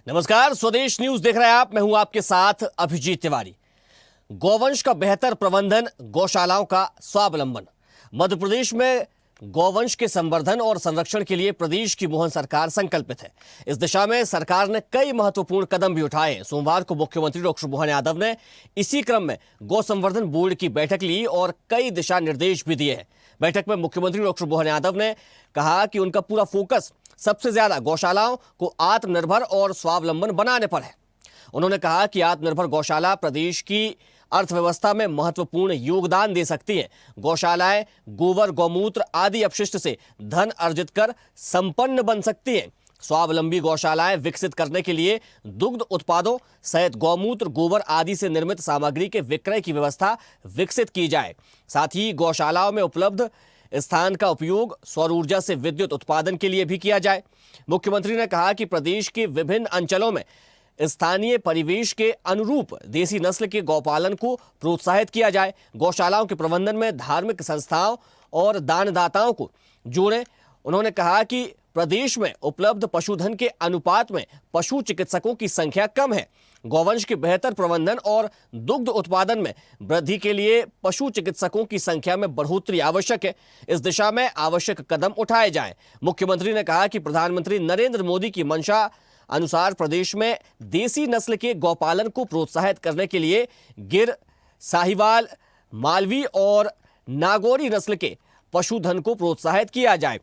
नमस्कार, स्वदेश न्यूज देख रहे हैं आप। मैं हूं आपके साथ अभिजीत तिवारी। गौवंश का बेहतर प्रबंधन, गौशालाओं का स्वावलंबन। मध्य प्रदेश में गौवंश के संवर्धन और संरक्षण के लिए प्रदेश की मोहन सरकार संकल्पित है। इस दिशा में सरकार ने कई महत्वपूर्ण कदम भी उठाए हैं। सोमवार को मुख्यमंत्री डॉक्टर मोहन यादव ने इसी क्रम में गौ संवर्धन बोर्ड की बैठक ली और कई दिशा निर्देश भी दिए हैं। बैठक में मुख्यमंत्री डॉक्टर मोहन यादव ने कहा कि उनका पूरा फोकस सबसे ज्यादा गौशालाओं को आत्मनिर्भर और स्वावलंबन बनाने पर है। उन्होंने कहा कि आत्मनिर्भर गौशाला प्रदेश की अर्थव्यवस्था में महत्वपूर्ण योगदान दे सकती हैं। गौशालाएं गोबर, गौमूत्र आदि अपशिष्ट से धन अर्जित कर संपन्न बन सकती हैं। स्वावलंबी गौशालाएं विकसित करने के लिए दुग्ध उत्पादों सहित गौमूत्र, गोबर आदि से निर्मित सामग्री के विक्रय की व्यवस्था विकसित की जाए। साथ ही गौशालाओं में उपलब्ध स्थान का उपयोग सौर ऊर्जा से विद्युत उत्पादन के लिए भी किया जाए। मुख्यमंत्री ने कहा कि प्रदेश के विभिन्न अंचलों में स्थानीय परिवेश के अनुरूप देसी नस्ल के गौपालन को प्रोत्साहित किया जाए। गौशालाओं के प्रबंधन में धार्मिक संस्थाओं और दानदाताओं को जोड़ें। उन्होंने कहा कि प्रदेश में उपलब्ध पशुधन के अनुपात में पशु चिकित्सकों की संख्या कम है। गौवंश के बेहतर प्रबंधन और दुग्ध उत्पादन में वृद्धि के लिए पशु चिकित्सकों की संख्या में बढ़ोतरी आवश्यक है। इस दिशा में आवश्यक कदम उठाए जाएं। मुख्यमंत्री ने कहा कि प्रधानमंत्री नरेंद्र मोदी की मंशा अनुसार प्रदेश में देसी नस्ल के गौपालन को प्रोत्साहित करने के लिए गिर, साहिवाल, मालवी और नागौरी नस्ल के पशुधन को प्रोत्साहित किया जाए।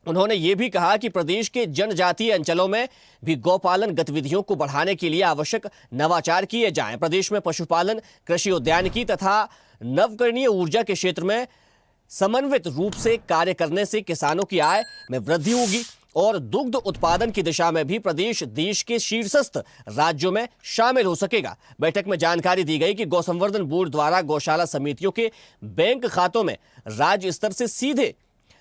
उन्होंने ये भी कहा कि प्रदेश के जनजातीय अंचलों में भी गौपालन गतिविधियों को बढ़ाने के लिए आवश्यक नवाचार किए जाएं। प्रदेश में पशुपालन, कृषि, उद्यानिकी तथा नवकरणीय ऊर्जा के क्षेत्र में समन्वित रूप से कार्य करने से किसानों की आय में वृद्धि होगी और दुग्ध उत्पादन की दिशा में भी प्रदेश देश के शीर्षस्थ राज्यों में शामिल हो सकेगा। बैठक में जानकारी दी गई कि गौ संवर्धन बोर्ड द्वारा गौशाला समितियों के बैंक खातों में राज्य स्तर से सीधे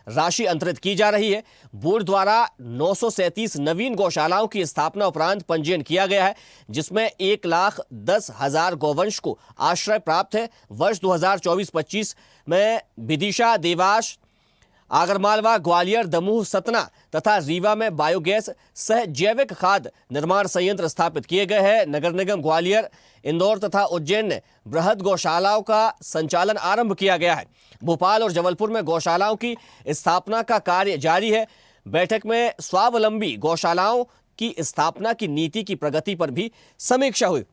राशि अंतरित की जा रही है। बोर्ड द्वारा 937 नवीन गौशालाओं की स्थापना उपरांत पंजीयन किया गया है, जिसमें 1,10,000 गौवंश को आश्रय प्राप्त है। वर्ष 2024-25 में विदिशा, देवास, आगरमालवा, ग्वालियर, दमोह, सतना तथा रीवा में बायोगैस सह जैविक खाद निर्माण संयंत्र स्थापित किए गए हैं। नगर निगम ग्वालियर, इंदौर तथा उज्जैन ने बृहद गौशालाओं का संचालन आरंभ किया गया है। भोपाल और जबलपुर में गौशालाओं की स्थापना का कार्य जारी है। बैठक में स्वावलंबी गौशालाओं की स्थापना की नीति की प्रगति पर भी समीक्षा हुई।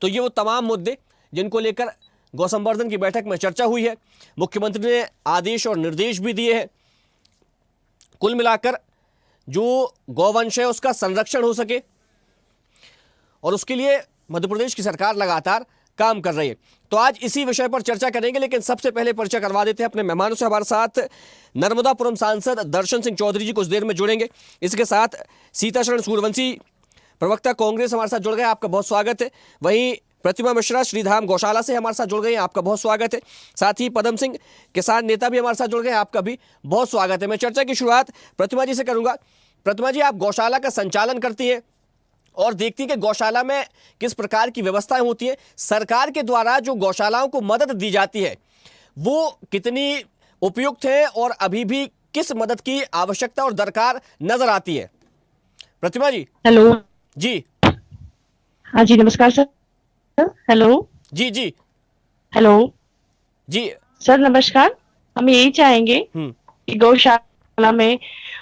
तो ये वो तमाम मुद्दे जिनको लेकर गौ संवर्धन की बैठक में चर्चा हुई है। मुख्यमंत्री ने आदेश और निर्देश भी दिए हैं। कुल मिलाकर जो गौवंश है उसका संरक्षण हो सके और उसके लिए मध्य प्रदेश की सरकार लगातार काम कर रही है। तो आज इसी विषय पर चर्चा करेंगे, लेकिन सबसे पहले परिचय करवा देते हैं अपने मेहमानों से। हमारे साथ नर्मदापुरम सांसद दर्शन सिंह चौधरी जी कुछ देर में जुड़ेंगे। इसके साथ सीताशरण सूर्यवंशी, प्रवक्ता कांग्रेस, हमारे साथ जुड़ गए, आपका बहुत स्वागत है। वहीं प्रतिमा मिश्रा श्रीधाम गौशाला से हमारे साथ जुड़ गए हैं, आपका बहुत स्वागत है। साथ ही पदम सिंह किसान नेता भी हमारे साथ जुड़ गए हैं, आपका भी बहुत स्वागत है। मैं चर्चा की शुरुआत प्रतिमा जी से करूंगा। प्रतिमा जी, आप गौशाला का संचालन करती हैं और देखती है कि गौशाला में किस प्रकार की व्यवस्थाएं होती हैं। सरकार के द्वारा जो गौशालाओं को मदद दी जाती है वो कितनी उपयुक्त है और अभी भी किस मदद की आवश्यकता और दरकार नजर आती है? प्रतिमा जी। हेलो जी। हाँ जी, नमस्कार सर। हेलो जी जी। हेलो जी सर, नमस्कार। हम यही चाहेंगे कि गौशाला में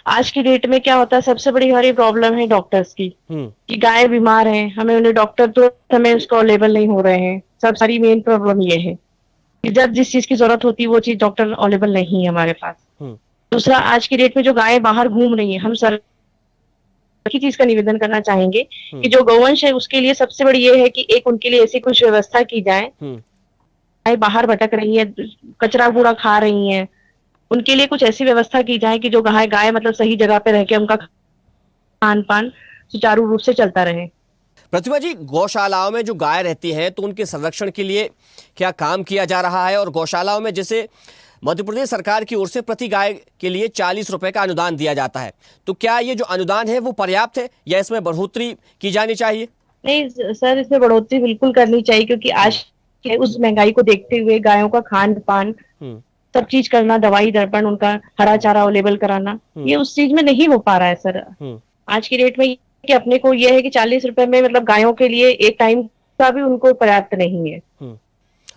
आज की डेट में क्या होता है, सबसे बड़ी हमारी प्रॉब्लम है डॉक्टर्स की, कि गाय बीमार है, हमें उन्हें डॉक्टर तो समय उसको अवेलेबल नहीं हो रहे हैं। सब सारी मेन प्रॉब्लम ये है कि जब जिस चीज की जरूरत होती है वो चीज डॉक्टर अवेलेबल नहीं है हमारे पास। दूसरा, आज की डेट में जो गाय बाहर घूम रही है, हम सर की चीज का निवेदन करना चाहेंगे कि जो गौवंश है उसके लिए सबसे बड़ी ये है कि एक उनके लिए ऐसी कुछ व्यवस्था की जाए। गाय बाहर भटक रही है, कचरा कूड़ा खा रही है, उनके लिए कुछ ऐसी व्यवस्था की जाए कि जो गाय मतलब सही जगह पे रह के उनका खान पान सुचारू रूप से चलता रहे। प्रतिमा जी, गौशालाओं में जो गाय रहती है तो उनके संरक्षण के लिए क्या काम किया जा रहा है? और गौशालाओं में जैसे मध्य प्रदेश सरकार की ओर से प्रति गाय के लिए 40 रुपए का अनुदान दिया जाता है, तो क्या ये जो अनुदान है वो पर्याप्त है या इसमें बढ़ोतरी की जानी चाहिए? नहीं सर, इसमें बढ़ोतरी बिल्कुल करनी चाहिए, क्योंकि आज उस महंगाई को देखते हुए गायों का खान पान सब चीज करना, दवाई दर्पण, उनका हरा चारा अवेलेबल कराना, ये उस चीज में नहीं हो पा रहा है सर। आज की डेट में कि अपने को ये है कि 40 रुपए में मतलब गायों के लिए एक टाइम का भी उनको पर्याप्त नहीं है।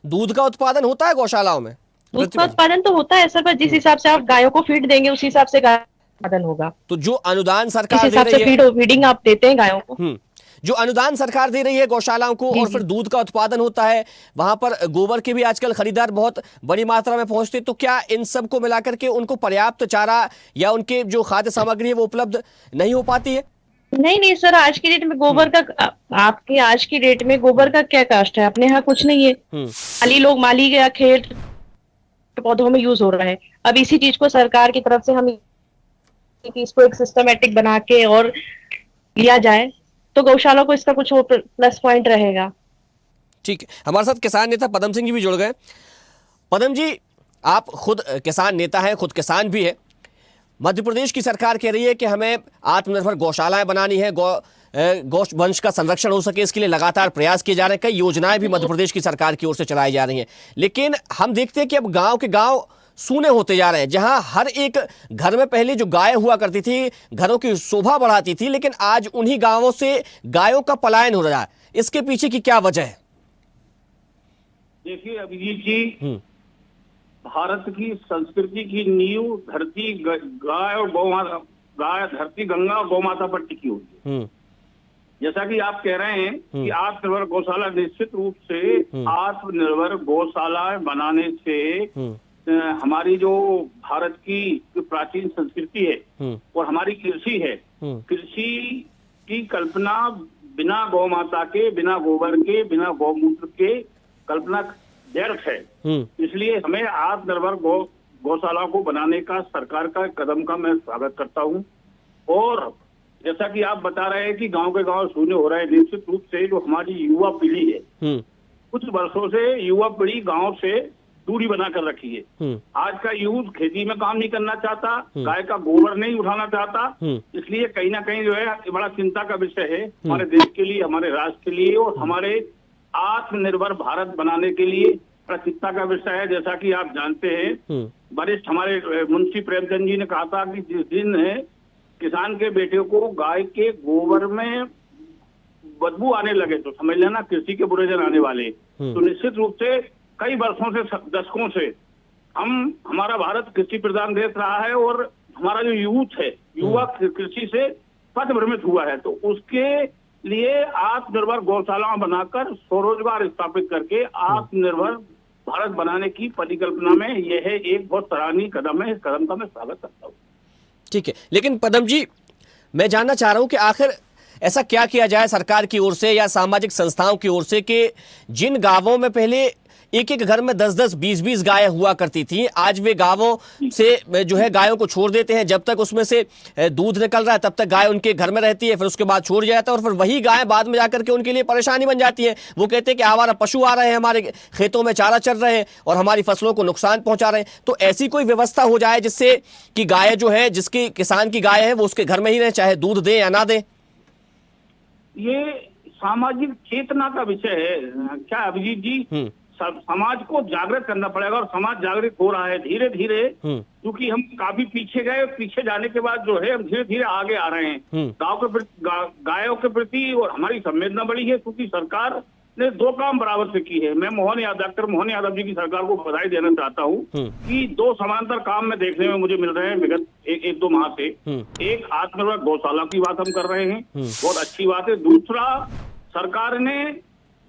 दूध का उत्पादन होता है गौशालाओं में? दूध का उत्पादन तो होता है सर, पर जिस हिसाब से आप गायों को फीड देंगे उस हिसाब से गाय उत्पादन होगा। तो जो अनुदान जिस सरकार दे हिसाब से रही है, फीडिंग आप देते हैं गायों को, जो अनुदान सरकार दे रही है गौशालाओं को, जी और जी फिर दूध का उत्पादन होता है, वहां पर गोबर के भी आजकल खरीदार बहुत बड़ी मात्रा में पहुंचते, तो क्या इन सब को मिलाकर के उनको पर्याप्त चारा या उनके जो खाद्य सामग्री है वो उपलब्ध नहीं हो पाती है? नहीं नहीं सर, आज की डेट में गोबर का आपके आज की डेट में गोबर का क्या कास्ट है? अपने यहाँ कुछ नहीं है। माली या खेत पौधों में यूज हो रहा है। अब इसी चीज को सरकार की तरफ से हम इसको एक सिस्टमेटिक बना के और लिया जाए तो गौशाला को इसका कुछ प्लस पॉइंट रहेगा। ठीक है, हमारे साथ किसान नेता पदम सिंह जी भी जुड़ गए। पदम जी, आप खुद किसान नेता हैं, खुद किसान भी है। मध्य प्रदेश की सरकार कह रही है कि हमें आत्मनिर्भर गौशालाएं बनानी है, गौवंश का संरक्षण हो सके, इसके लिए लगातार प्रयास किए जा रहे हैं। कई योजनाएं भी मध्य प्रदेश की सरकार की ओर से चलाई जा रही हैं, लेकिन हम देखते हैं कि अब गांव के गांव सूने होते जा रहे हैं। जहां हर एक घर में पहले जो गाय हुआ करती थी, घरों की शोभा बढ़ाती थी, लेकिन आज उन्हीं गांवों से गायों का पलायन हो रहा है। इसके पीछे की क्या वजह है? देखिए अभिजीत जी, भारत की संस्कृति की नींव धरती गाय और गौमाता, गाय धरती गंगा और गौमाता पर टिकी हुई है। जैसा कि आप कह रहे हैं कि आत्मनिर्भर गौशाला, निश्चित रूप से आत्मनिर्भर गौशाला बनाने से हमारी जो भारत की प्राचीन संस्कृति है और हमारी कृषि है, कृषि की कल्पना बिना गौ माता के, बिना गोबर के, बिना गौमूत्र के कल्पना व्यर्थ है। इसलिए हमें आत्मनिर्भर गौशाला को बनाने का सरकार का कदम का मैं स्वागत करता हूं। और जैसा कि आप बता रहे हैं कि गांव के गांव शून्य हो रहे हैं, निश्चित रूप से जो हमारी युवा पीढ़ी है, कुछ वर्षों से युवा पीढ़ी गांव से दूरी बना कर रखी है। आज का यूथ खेती में काम नहीं करना चाहता, गाय का गोबर नहीं उठाना चाहता। इसलिए कहीं ना कहीं जो है बड़ा चिंता का विषय है हमारे देश के लिए, हमारे राष्ट्र के लिए और हमारे आत्मनिर्भर भारत बनाने के लिए बड़ा चिंता का विषय है। जैसा कि आप जानते हैं, वरिष्ठ हमारे मुंशी प्रेमचंद जी ने कहा था कि जिस दिन किसान के बेटे को गाय के गोबर में बदबू आने लगे तो समझ लेना कृषि के बुरे दिन आने वाले। तो निश्चित रूप से कई वर्षों से, दशकों से हमारा भारत कृषि प्रधान देश रहा है और हमारा जो यूथ है, युवा कृषि से पथभ्रमित हुआ है। तो उसके लिए आत्मनिर्भर गौशालाएं बनाकर स्वरोजगार स्थापित करके आत्मनिर्भर भारत बनाने की परिकल्पना में यह एक बहुत सराहनीय कदम है। इस कदम का मैं स्वागत करता हूँ। ठीक है, लेकिन पदम जी, मैं जानना चाह रहा हूं कि आखिर ऐसा क्या किया जाए सरकार की ओर से या सामाजिक संस्थाओं की ओर से कि जिन गांवों में पहले एक एक घर में 10-10, 20-20 गायें हुआ करती थी, आज वे गांवों से जो है गायों को छोड़ देते हैं। जब तक उसमें से दूध निकल रहा है तब तक गाय उनके घर में रहती है, फिर उसके बाद छोड़ जाता है और फिर वही गाय बाद में जाकर के उनके लिए परेशानी बन जाती है। वो कहते हैं कि हमारा पशु आ रहे हैं, हमारे खेतों में चारा चर रहे हैं और हमारी फसलों को नुकसान पहुंचा रहे हैं। तो ऐसी कोई व्यवस्था हो जाए जिससे कि गाय जो है, जिसकी किसान की गाय है, वो उसके घर में ही रहे, चाहे दूध दे या ना दे। ये सामाजिक चेतना का विषय है क्या अभिजीत जी? समाज को जागृत करना पड़ेगा और समाज जागृत हो रहा है धीरे धीरे, क्योंकि हम काफी पीछे गए। पीछे जाने के बाद जो है हम धीरे धीरे आगे आ रहे हैं। गांव के प्रति, गायों के प्रति और हमारी संवेदना बढ़ी है, क्योंकि सरकार ने दो काम बराबर से की है। मैं डॉक्टर मोहन यादव जी की सरकार को बधाई देना चाहता हूँ कि दो समांतर काम में देखने में मुझे मिल रहे हैं विगत एक दो माह से। एक आत्मनिर्भर गौशाला की बात हम कर रहे हैं, बहुत अच्छी बात है। दूसरा, सरकार ने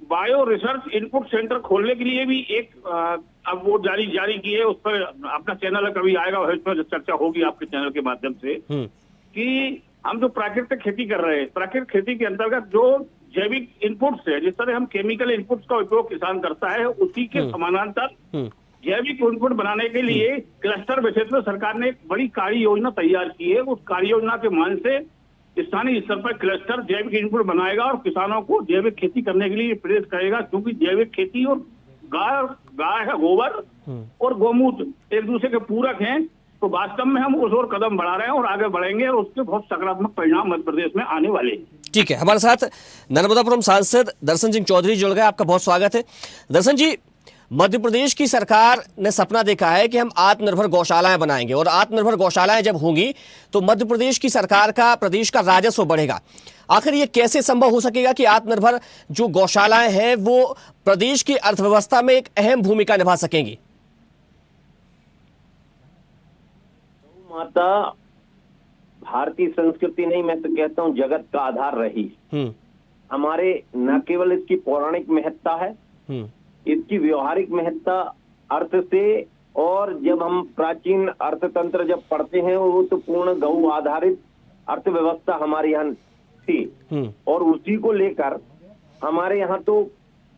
बायो रिसर्च इनपुट सेंटर खोलने के लिए भी एक अब वो जारी की है। उस पर अपना चैनल कभी आएगा, उस पर चर्चा होगी आपके चैनल के माध्यम से कि हम जो प्राकृतिक खेती कर रहे हैं, प्राकृतिक खेती के अंतर्गत जो जैविक इनपुट्स है, जिस तरह हम केमिकल इनपुट्स का उपयोग किसान करता है, उसी के समानांतर जैविक इनपुट बनाने के लिए क्लस्टर बेसिस में सरकार ने एक बड़ी कार्य योजना तैयार की है। उस कार्य योजना के मान से स्थानीय स्तर पर क्लस्टर जैविक इनपुट बनाएगा और किसानों को जैविक खेती करने के लिए प्रेरित करेगा, क्योंकि जैविक खेती और गाय का गोबर और गौमूत्र एक दूसरे के पूरक हैं। तो वास्तव में हम उस ओर कदम बढ़ा रहे हैं और आगे बढ़ेंगे और उसके बहुत सकारात्मक परिणाम मध्य प्रदेश में आने वाले हैं। ठीक है, हमारे साथ नर्मदापुरम सांसद दर्शन सिंह चौधरी जुड़ गए। आपका बहुत स्वागत है। दर्शन जी, मध्य प्रदेश की सरकार ने सपना देखा है कि हम आत्मनिर्भर गौशालाएं बनाएंगे और आत्मनिर्भर गौशालाएं जब होंगी तो मध्य प्रदेश की सरकार का, प्रदेश का राजस्व बढ़ेगा। आखिर ये कैसे संभव हो सकेगा कि आत्मनिर्भर जो गौशालाएं हैं वो प्रदेश की अर्थव्यवस्था में एक अहम भूमिका निभा सकेंगी? माता भारतीय संस्कृति नहीं, मैं तो कहता हूँ जगत का आधार रही। हमारे न केवल इसकी पौराणिक महत्ता है, इसकी व्यवहारिक महत्ता अर्थ से, और जब हम प्राचीन अर्थतंत्र जब पढ़ते हैं वो तो पूर्ण गौ आधारित अर्थव्यवस्था हमारे यहाँ थी, और उसी को लेकर हमारे यहाँ तो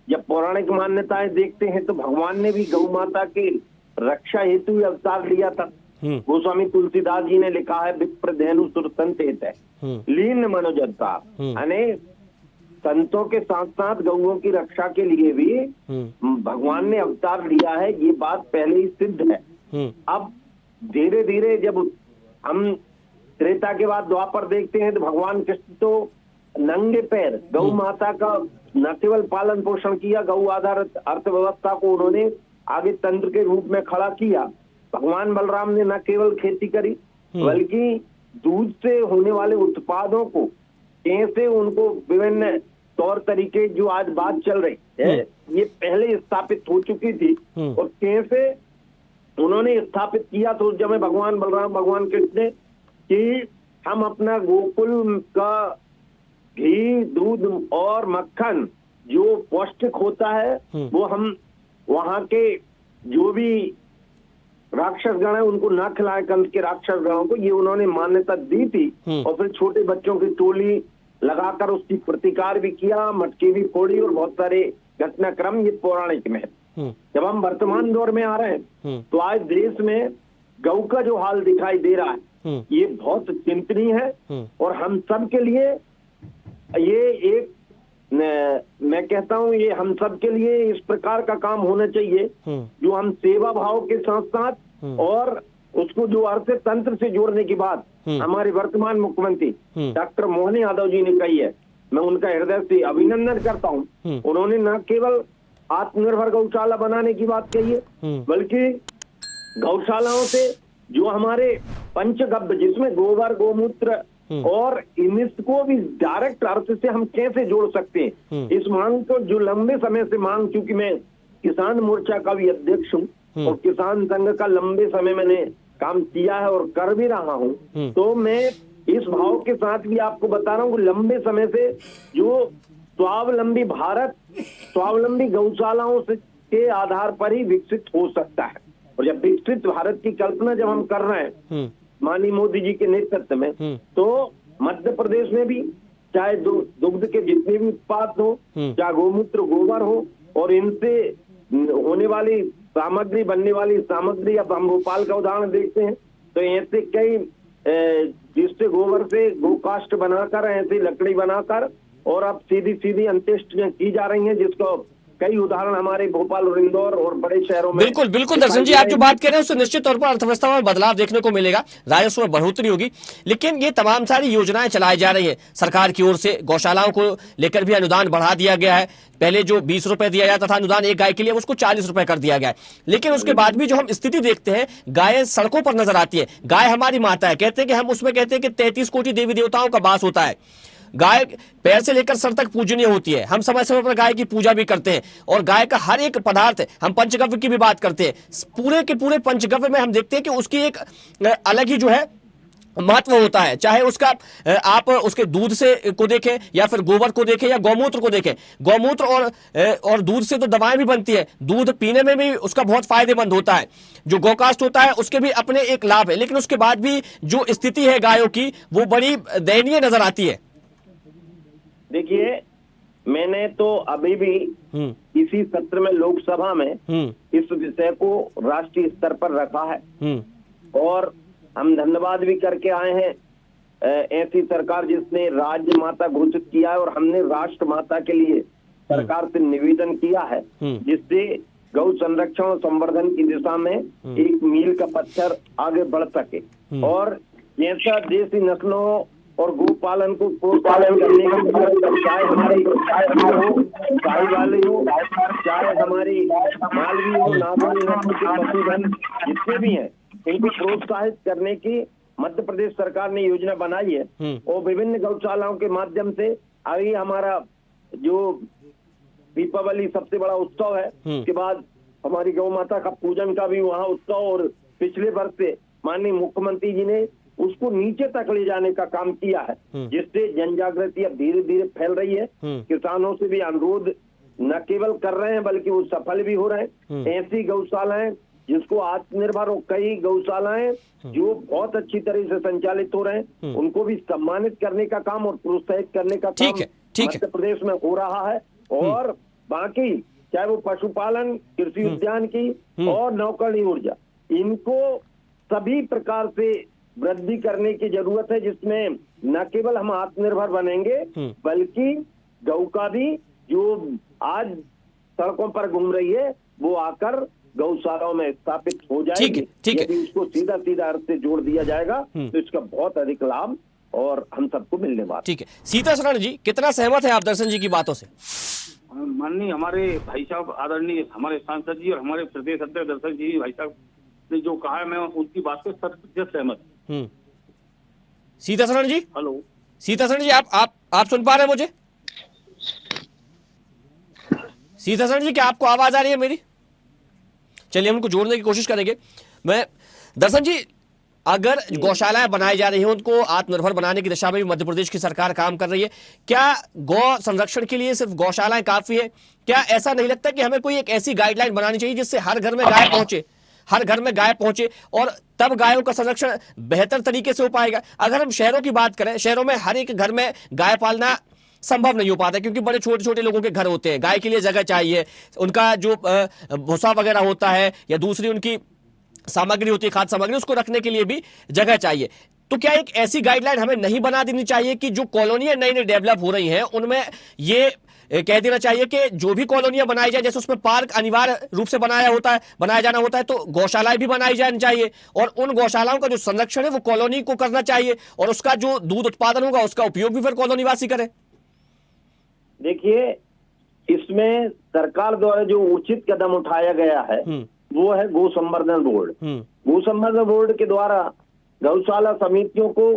जब पौराणिक मान्यताएं देखते हैं तो भगवान ने भी गौ माता के रक्षा हेतु अवतार लिया था। गोस्वामी तुलसीदास जी ने लिखा है, विप्र धेनु सुर संत हित है लीन मनोजता, यानी संतों के साथ साथ गौओं की रक्षा के लिए भी भगवान ने अवतार लिया है, ये बात पहले ही सिद्ध है। अब धीरे धीरे जब हम त्रेता के बाद द्वापर देखते हैं तो भगवान कृष्ण तो नंगे पैर गौ माता का न केवल पालन पोषण किया, गौ आधारित अर्थव्यवस्था को उन्होंने आगे तंत्र के रूप में खड़ा किया। भगवान बलराम ने न केवल खेती करी बल्कि दूध से होने वाले उत्पादों को कैसे उनको विभिन्न तौर तरीके जो आज बात चल रही है ये पहले स्थापित हो चुकी थी, और कैसे उन्होंने स्थापित किया। तो उस समय भगवान बलराम, भगवान कृष्ण ने कि हम अपना गोकुल का घी, दूध और मक्खन जो पौष्टिक होता है वो हम वहां के जो भी राक्षस गण है उनको ना खिलाए, कंस के राक्षस गणों को, ये उन्होंने मान्यता दी थी। और फिर छोटे बच्चों की टोली लगाकर उसकी प्रतिकार भी किया, मटकी भी फोड़ी, और बहुत सारे घटनाक्रम ये पौराणिक में है। जब हम वर्तमान दौर में आ रहे हैं तो आज देश में गौ का जो हाल दिखाई दे रहा है ये बहुत चिंतनीय है, और हम सब के लिए ये एक मैं कहता हूँ ये हम सब के लिए इस प्रकार का काम होना चाहिए जो हम सेवा भाव के साथ साथ और उसको जो अर्थ तंत्र से जोड़ने की बात हमारे वर्तमान मुख्यमंत्री डॉक्टर मोहन यादव जी ने कही है, मैं उनका हृदय से अभिनंदन करता हूँ। उन्होंने न केवल आत्मनिर्भर गौशाला बनाने की बात कही है बल्कि गौशालाओं से जो हमारे पंचगव्य जिसमें गोबर, गोमूत्र और इसको भी डायरेक्ट अर्थ से हम कैसे जोड़ सकते हैं, इस मांग को जो लंबे समय से मांग, चूंकि मैं किसान मोर्चा का भी अध्यक्ष हूँ और किसान संघ का लंबे समय मैंने काम किया है और कर भी रहा हूँ, तो मैं इस भाव के साथ भी आपको बता रहा हूँ कि लंबे समय से जो स्वावलंबी भारत स्वावलंबी गौशालाओं से के आधार पर ही विकसित हो सकता है। और जब विकसित भारत की कल्पना जब हम कर रहे हैं माननीय मोदी जी के नेतृत्व में, तो मध्य प्रदेश में भी चाहे दुग्ध के जितने भी उत्पाद हो, चाहे गोमूत्र, गोबर हो, और इनसे होने वाली सामग्री, बनने वाली सामग्री, अब हम भोपाल का उदाहरण देखते हैं तो ऐसे कई जिससे गोबर से गोकाष्ठ बनाकर, ऐसे लकड़ी बनाकर, और अब सीधी अंत्येष्टियां की जा रही हैं, जिसको कई उदाहरण हमारे भोपाल और इंदौर और बड़े शहरों में। बिल्कुल बिल्कुल दर्शन जी, आप जो बात कर रहे हैं उससे निश्चित तौर पर अर्थव्यवस्था में बदलाव देखने को मिलेगा, राजस्व में बढ़ोतरी होगी। लेकिन ये तमाम सारी योजनाएं चलाई जा रही है सरकार की ओर से, गौशालाओं को लेकर भी अनुदान बढ़ा दिया गया है। पहले जो 20 रुपए दिया जाता था अनुदान एक गाय के लिए, उसको 40 रुपए कर दिया गया है। लेकिन उसके बाद भी जो हम स्थिति देखते हैं, गाय सड़कों पर नजर आती है। गाय हमारी माता है, कहते हैं कि हम उसमें कहते हैं कि 33 कोटि देवी देवताओं का वास होता है। गाय पैर से लेकर सर तक पूजनीय होती है। हम समय समय पर गाय की पूजा भी करते हैं, और गाय का हर एक पदार्थ, हम पंचगव्य की भी बात करते हैं, पूरे के पूरे पंचगव्य में हम देखते हैं कि उसकी एक अलग ही जो है महत्व होता है। चाहे उसका आप उसके दूध से को देखें या फिर गोबर को देखें या गौमूत्र को देखें। गौमूत्र और दूध से तो दवाएं भी बनती है, दूध पीने में भी उसका बहुत फायदेमंद होता है। जो गोकाष्ठ होता है उसके भी अपने एक लाभ है, लेकिन उसके बाद भी जो स्थिति है गायों की वो बड़ी दयनीय नजर आती है। देखिए, मैंने तो अभी भी इसी सत्र में लोकसभा में इस विषय को राष्ट्रीय स्तर पर रखा है, और हम धन्यवाद भी करके आए हैं ऐसी सरकार जिसने राज्य माता घोषित किया है, और हमने राष्ट्र माता के लिए सरकार से निवेदन किया है जिससे गौ संरक्षण और संवर्धन की दिशा में एक मील का पत्थर आगे बढ़ सके। और जैसा देसी नस्लों और गोपालन को प्रोत्साहन करने के लिए, चाहे हमारी हो, गाय वाली हो, चाहे हमारी मालवी हो, नागौनी नस्ल के पशुधन जितने भी हैं, इनको प्रोत्साहित करने की मध्य प्रदेश सरकार ने योजना बनाई है। और विभिन्न गौशालाओं के माध्यम से अभी हमारा जो दीपावली सबसे बड़ा उत्सव है, उसके बाद हमारी गौ माता का पूजन का भी वहाँ उत्सव, और पिछले वर्ष से माननीय मुख्यमंत्री जी ने उसको नीचे तक ले जाने का काम किया है, जिससे जन जागृति अब धीरे धीरे फैल रही है। किसानों से भी अनुरोध न केवल कर रहे हैं बल्कि वो सफल भी हो रहे हैं। ऐसी गौशालाएं जिसको आत्मनिर्भर और कई गौशालाएं जो बहुत अच्छी तरह से संचालित हो रहे हैं, उनको भी सम्मानित करने का काम और प्रोत्साहित करने का काम मध्य प्रदेश में हो रहा है। और बाकी चाहे वो पशुपालन, कृषि उद्यान की और नवकरणीय ऊर्जा, इनको सभी प्रकार से वृद्धि करने की जरूरत है, जिसमें न केवल हम आत्मनिर्भर बनेंगे बल्कि गौ का भी जो आज सड़कों पर घूम रही है वो आकर गौशालाओं में स्थापित हो जाएगी। यदि उसको सीधा सीधा अर्थ से जोड़ दिया जाएगा तो इसका बहुत अधिक लाभ और हम सबको मिलने वाला। ठीक है, सीता शरण जी, कितना सहमत है आप दर्शन जी की बातों से? माननीय हमारे भाई साहब आदरणीय हमारे सांसद जी और हमारे प्रदेश अध्यक्ष दर्शन जी भाई साहब ने जो कहा है, मैं उनकी बात से 100% सहमत। सीता शरण जी, हेलो सीता शरण जी, आप सुन पा रहे हैं मुझे? सीता शरण जी, क्या आपको आवाज आ रही है मेरी? चलिए हम उनको जोड़ने की कोशिश करेंगे। मैं दर्शन जी, अगर गौशालाएं बनाई जा रही हैं, उनको आत्मनिर्भर बनाने की दिशा में भी मध्य प्रदेश की सरकार काम कर रही है, क्या गौ संरक्षण के लिए सिर्फ गौशालाएं काफी है? क्या ऐसा नहीं लगता कि हमें कोई एक ऐसी गाइडलाइन बनानी चाहिए जिससे हर घर में गाय पहुंचे, हर घर में गाय पहुंचे, और तब गायों का संरक्षण बेहतर तरीके से हो पाएगा? अगर हम शहरों की बात करें, शहरों में हर एक घर में गाय पालना संभव नहीं हो पाता, क्योंकि बड़े छोटे छोटे लोगों के घर होते हैं, गाय के लिए जगह चाहिए, उनका जो भूसा वगैरह होता है या दूसरी उनकी सामग्री होती है, खाद्य सामग्री, उसको रखने के लिए भी जगह चाहिए। तो क्या एक ऐसी गाइडलाइन हमें नहीं बना देनी चाहिए कि जो कॉलोनियां नई नई डेवलप हो रही हैं उनमें ये कह देना चाहिए कि जो भी कॉलोनियां बनाई जाए, जैसे उसमें पार्क अनिवार्य रूप से बनाया जाना होता है, तो गौशालाएं भी बनाई जानी चाहिए, और उन गौशालाओं का जो संरक्षण है वो कॉलोनी को करना चाहिए, और उसका जो दूध उत्पादन होगा उसका उपयोग भी फिर कॉलोनी वासी करें। देखिए, इसमें सरकार द्वारा जो उचित कदम उठाया गया है वो है गौ संवर्धन बोर्ड। गौ संवर्धन बोर्ड के द्वारा गौशाला समितियों को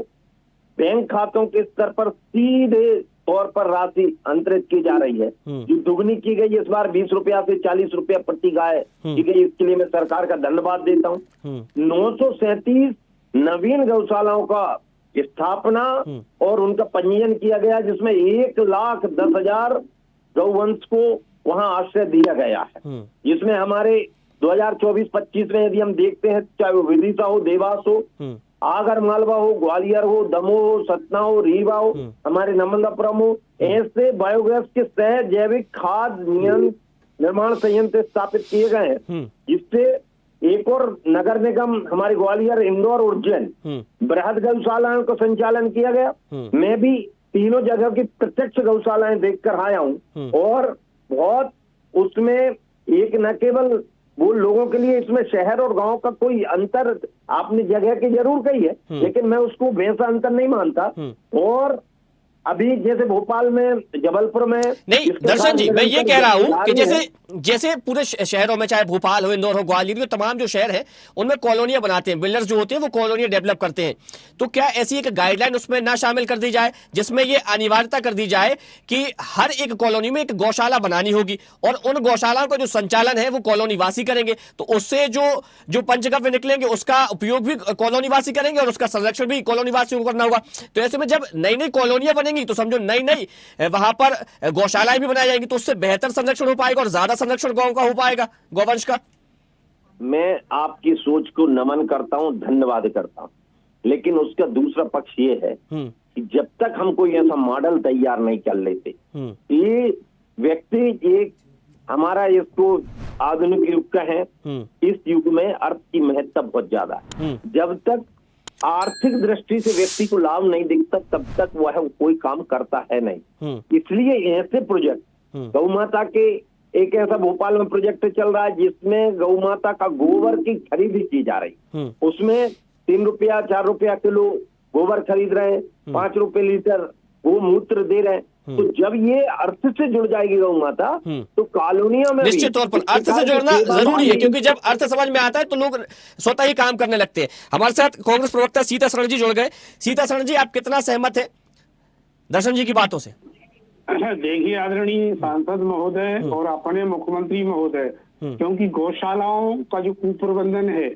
बैंक खातों के स्तर पर सीधे तौर पर राशि अंतरित की जा रही है, जो दुगनी की गई इस बार 20 रुपया से 40 रुपया प्रति गाय की गई। इसके लिए मैं सरकार का धन्यवाद देता हूँ। 937 नवीन गौशालाओं का स्थापना और उनका पंजीयन किया गया, जिसमें 1,10,000 गौवंश को वहां आश्रय दिया गया है, जिसमें हमारे 2024-25 में यदि हम देखते हैं, चाहे वो विदिशा हो, देवास हो, आगर मालवा हो, ग्वालियर हो, दमोह हो, सतना हो, रीवा हो, हमारे नर्मदापुरम हो, ऐसे बायोगैस के सह जैविक खाद निर्माण संयंत्र स्थापित किए गए हैं, जिससे एक और नगर निगम हमारे ग्वालियर, इंदौर, उज्जैन बृहद गौशालाओं का संचालन किया गया। मैं भी तीनों जगह की प्रत्यक्ष गौशालाएं देखकर आया हूं, और बहुत उसमें एक न केवल वो लोगों के लिए इसमें शहर और गांव का कोई अंतर आपने जगह की जरूर कही है, लेकिन मैं उसको वैसा अंतर नहीं मानता। और अभी जैसे भोपाल में, जबलपुर में नहीं दर्शन जी, मैं ये कह रहा हूं कि जैसे पूरे शहरों में, चाहे भोपाल हो, इंदौर हो, ग्वालियर हो, तमाम जो शहर है उनमें कॉलोनियां बनाते हैं, बिल्डर्स जो होते हैं वो कॉलोनियां डेवलप करते हैं, तो क्या ऐसी एक गाइडलाइन उसमें ना शामिल कर दी जाए जिसमें ये अनिवार्यता कर दी जाए कि हर एक कॉलोनी में एक गौशाला बनानी होगी, और उन गौशालाओं का जो संचालन है वो कॉलोनी वासी करेंगे, तो उससे जो पंचगव्य निकलेंगे उसका उपयोग भी कॉलोनी वासी करेंगे और उसका संरक्षण भी कॉलोनी वासियों को करना होगा। तो ऐसे में जब नई नई कॉलोनियां बनेंगी तो समझो नई वहां पर गौशालाएं भी बनाई जाएंगी, तो उससे बेहतर संरक्षण हो पाएगा और ज्यादा संरक्षण गांव का हो पाएगा, गौवंश का। मैं आपकी सोच को नमन करता हूं, धन्यवाद करता हूं, लेकिन उसका दूसरा पक्ष ये है कि जब तक हम कोई ऐसा मॉडल तैयार नहीं कर लेते, ये व्यक्ति एक हमारा इसको आधुनिक युग का है, इस युग में अर्थ की महत्ता बहुत ज्यादा है। जब तक आर्थिक दृष्टि से व्यक्ति को लाभ नहीं दिखता तब तक वह कोई काम करता है नहीं। इसलिए ऐसे प्रोजेक्ट, गौ माता के एक ऐसा भोपाल में प्रोजेक्ट चल रहा है जिसमें गौ माता का गोबर की खरीदी की जा रही, उसमें 3 रुपया 4 रुपया किलो गोबर खरीद रहे हैं, 5 रुपए लीटर गोमूत्र दे रहे हैं। तो जब ये अर्थ से जुड़ जाएगी गौ माता, तो कॉलोनियों में निश्चित तौर पर अर्थ से जुड़ना जरूरी है, क्योंकि जब अर्थ समझ में आता है तो लोग स्वतः ही काम करने लगते हैं। हमारे साथ कांग्रेस प्रवक्ता सीता शरण जी जुड़ गए। सीता शरण जी, आप कितना सहमत है दर्शन जी की बातों से? देखिए आदरणीय सांसद महोदय और अपने मुख्यमंत्री महोदय, क्योंकि गौशालाओं का जो कुप्रबंधन है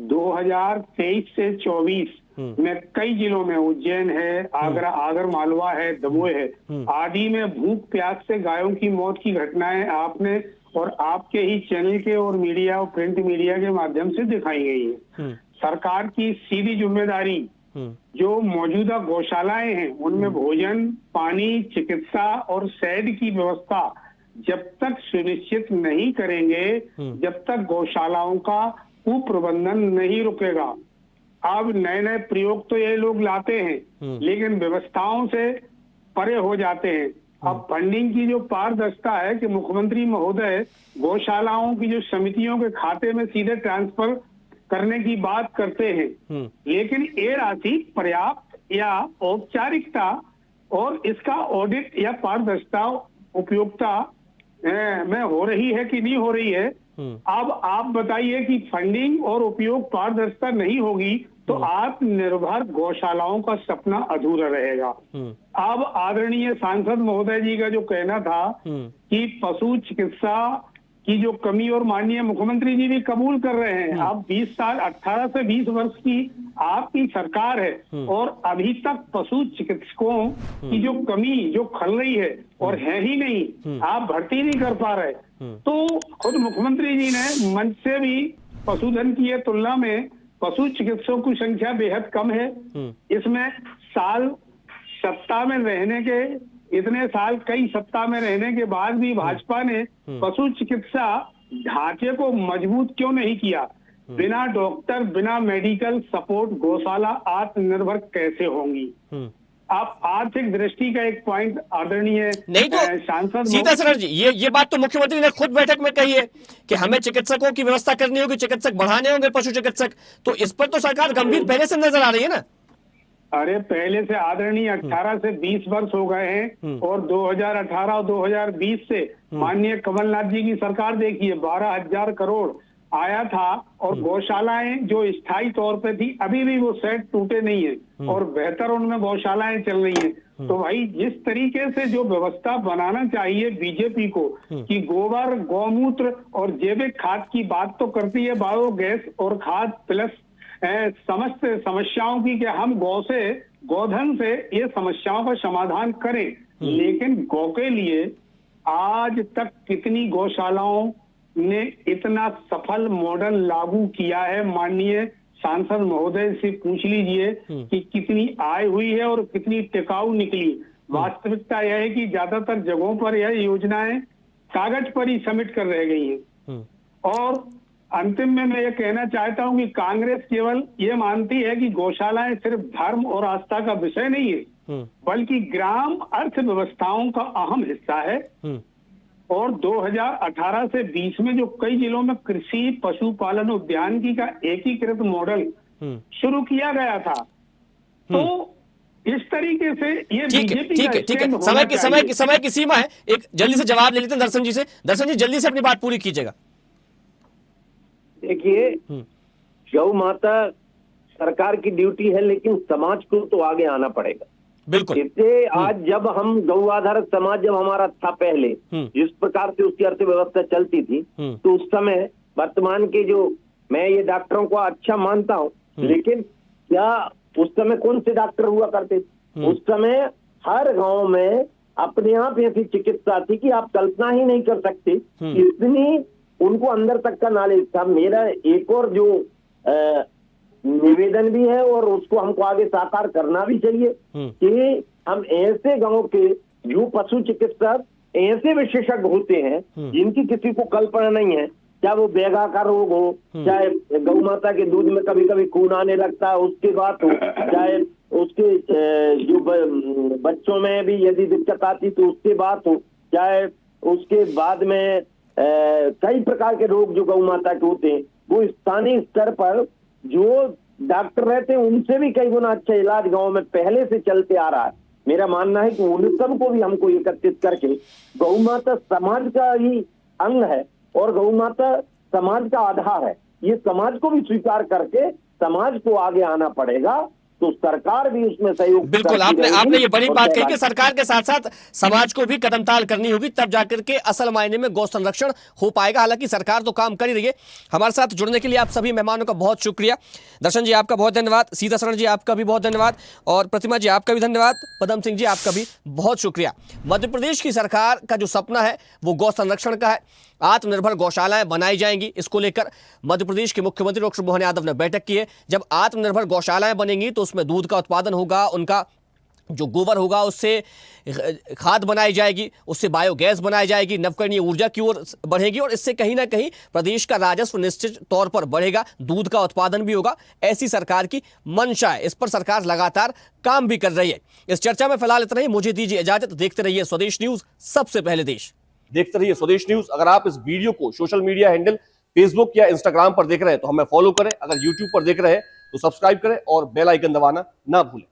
2023 से 24 में कई जिलों में, उज्जैन है, आगरा, आगर मालवा है, दमोह है आदि में भूख प्यास से गायों की मौत की घटनाएं आपने और आपके ही चैनल के और मीडिया और प्रिंट मीडिया के माध्यम से दिखाई गई है। सरकार की सीधी जिम्मेदारी जो मौजूदा गौशालाएं हैं उनमें भोजन, पानी, चिकित्सा और शहद की व्यवस्था जब तक सुनिश्चित नहीं करेंगे, जब तक गौशालाओं का कुप्रबंधन नहीं रुकेगा। अब नए नए प्रयोग तो ये लोग लाते हैं, लेकिन व्यवस्थाओं से परे हो जाते हैं। अब फंडिंग की जो पारदर्शिता है कि मुख्यमंत्री महोदय गौशालाओं की जो समितियों के खाते में सीधे ट्रांसफर करने की बात करते हैं, लेकिन ये राशि पर्याप्त या औपचारिकता और इसका ऑडिट या पारदर्शिता उपयोगिता में हो रही है कि नहीं हो रही है। अब आप बताइए कि फंडिंग और उपयोग पारदर्शिता नहीं होगी तो आत्मनिर्भर गौशालाओं का सपना अधूरा रहेगा। अब आदरणीय सांसद महोदय जी का जो कहना था कि पशु चिकित्सा की जो कमी, और माननीय मुख्यमंत्री जी भी कबूल कर रहे हैं, अब 20 साल 18 से 20 वर्ष की आपकी सरकार है और अभी तक पशु चिकित्सकों की जो कमी जो खल रही है और है ही नहीं, आप भर्ती नहीं कर पा रहे। तो खुद मुख्यमंत्री जी ने मंच से भी पशुधन की तुलना में पशु चिकित्सकों की संख्या बेहद कम है। इसमें साल सत्ता में रहने के, इतने साल कई सत्ता में रहने के बाद भी भाजपा ने पशु चिकित्सा ढांचे को मजबूत क्यों नहीं किया? बिना डॉक्टर, बिना मेडिकल सपोर्ट गौशाला आत्मनिर्भर कैसे होंगी? आप आर्थिक दृष्टि का एक पॉइंट आदरणीय नहीं तो सांसद सीता शरण जी, ये बात तो मुख्यमंत्री ने खुद बैठक में कही है कि हमें चिकित्सकों की व्यवस्था करनी होगी, चिकित्सक बढ़ाने होंगे, पशु चिकित्सक। तो इस पर तो सरकार गंभीर पहले से नजर आ रही है ना। अरे पहले से आदरणीय 18 से 20 वर्ष हो गए हैं और 2018 और 2020 से माननीय कमलनाथ जी की सरकार देखिए 12,000 करोड़ आया था और गौशालाएं जो स्थायी तौर पे थी अभी भी वो सेट टूटे नहीं है और बेहतर उनमें गौशालाएं चल रही हैं। तो भाई जिस तरीके से जो व्यवस्था बनाना चाहिए बीजेपी को कि गोबर, गौमूत्र और जैविक खाद की बात तो करती है, बायोगैस और खाद प्लस समस्त समस्याओं की कि हम गौ से, गोधन से ये समस्याओं का समाधान करें, लेकिन गौ के लिए आज तक कितनी गौशालाओं ने इतना सफल मॉडल लागू किया है? माननीय सांसद महोदय से पूछ लीजिए कि कितनी आय हुई है और कितनी टिकाऊ निकली। वास्तविकता यह है कि ज्यादातर जगहों पर यह योजनाएं कागज पर ही सबमिट कर रह गई हैं। और अंतिम में मैं ये कहना चाहता हूं कि कांग्रेस केवल ये मानती है कि गौशालाएं सिर्फ धर्म और आस्था का विषय नहीं है, बल्कि ग्राम अर्थव्यवस्थाओं का अहम हिस्सा है। और 2018 से 20 में जो कई जिलों में कृषि, पशुपालन, उद्यानिकी का एकीकृत मॉडल शुरू किया गया था। तो इस तरीके से ये बीजेपी का ठीक है, समय की सीमा है। एक जल्दी से जवाब ले लेते हैं दर्शन जी से। दर्शन जी जल्दी से अपनी बात पूरी कीजिएगा। देखिए, गौ माता सरकार की ड्यूटी है, लेकिन समाज को तो आगे आना पड़ेगा। बिल्कुल। इससे आज जब हम गौ आधारित समाज जब हमारा था पहले, जिस प्रकार से उसकी अर्थव्यवस्था चलती थी, तो उस समय वर्तमान के जो, मैं ये डॉक्टरों को अच्छा मानता हूँ, लेकिन क्या उस समय कौन से डॉक्टर हुआ करते थे? उस समय हर गांव में अपने आप ऐसी चिकित्सा थी कि आप कल्पना ही नहीं कर सकते। इतनी उनको अंदर तक का नॉलेज था। मेरा एक और जो निवेदन भी है और उसको हमको आगे साकार करना भी चाहिए कि हम ऐसे गांव के जो पशु चिकित्सक ऐसे विशेषज्ञ होते हैं जिनकी किसी को कल्पना नहीं है, चाहे वो बेगा का रोग हो, चाहे गौ माता के दूध में कभी कभी खून आने लगता है उसकी बात हो, चाहे उसके जो बच्चों में भी यदि दिक्कत आती तो उसकी बात हो, चाहे उसके बाद में कई प्रकार के रोग जो गौ माता के होते हैं, वो स्थानीय स्तर पर जो डॉक्टर रहते हैं उनसे भी कई गुना अच्छा इलाज गांव में पहले से चलते आ रहा है। मेरा मानना है कि उन सबको भी हमको एकत्रित करके गौ माता समाज का ही अंग है और गौ माता समाज का आधार है, ये समाज को भी स्वीकार करके समाज को आगे आना पड़ेगा, तो सरकार भी उसमें सहयोग बिल्कुल, आपने ये बड़ी बात कही कि सरकार के साथ साथ समाज को भी कदमताल करनी होगी, तब जाकर के असल मायने में गौ संरक्षण हो पाएगा। हालांकि सरकार तो काम कर ही रही है। हमारे साथ जुड़ने के लिए आप सभी मेहमानों का बहुत शुक्रिया। दर्शन जी आपका बहुत धन्यवाद, सीता शरण जी आपका भी बहुत धन्यवाद, और प्रतिमा जी आपका भी धन्यवाद, पदम सिंह जी आपका भी बहुत शुक्रिया। मध्य प्रदेश की सरकार का जो सपना है वो गौ संरक्षण का है। आत्मनिर्भर गौशालाएं बनाई जाएंगी, इसको लेकर मध्य प्रदेश के मुख्यमंत्री डॉक्टर मोहन यादव ने बैठक की है। जब आत्मनिर्भर गौशालाएं बनेंगी तो उसमें दूध का उत्पादन होगा, उनका जो गोबर होगा उससे खाद बनाई जाएगी, उससे बायोगैस बनाई जाएगी, नवकरणीय ऊर्जा की ओर बढ़ेगी, और इससे कहीं ना कहीं प्रदेश का राजस्व निश्चित तौर पर बढ़ेगा, दूध का उत्पादन भी होगा। ऐसी सरकार की मंशा है, इस पर सरकार लगातार काम भी कर रही है। इस चर्चा में फिलहाल इतना ही, मुझे दीजिए इजाजत। देखते रहिए स्वदेश न्यूज, सबसे पहले देश। देखते रहिए स्वदेश न्यूज। अगर आप इस वीडियो को सोशल मीडिया हैंडल फेसबुक या इंस्टाग्राम पर देख रहे हैं तो हमें फॉलो करें, अगर यूट्यूब पर देख रहे हैं तो सब्सक्राइब करें और बेल आइकन दबाना ना भूलें।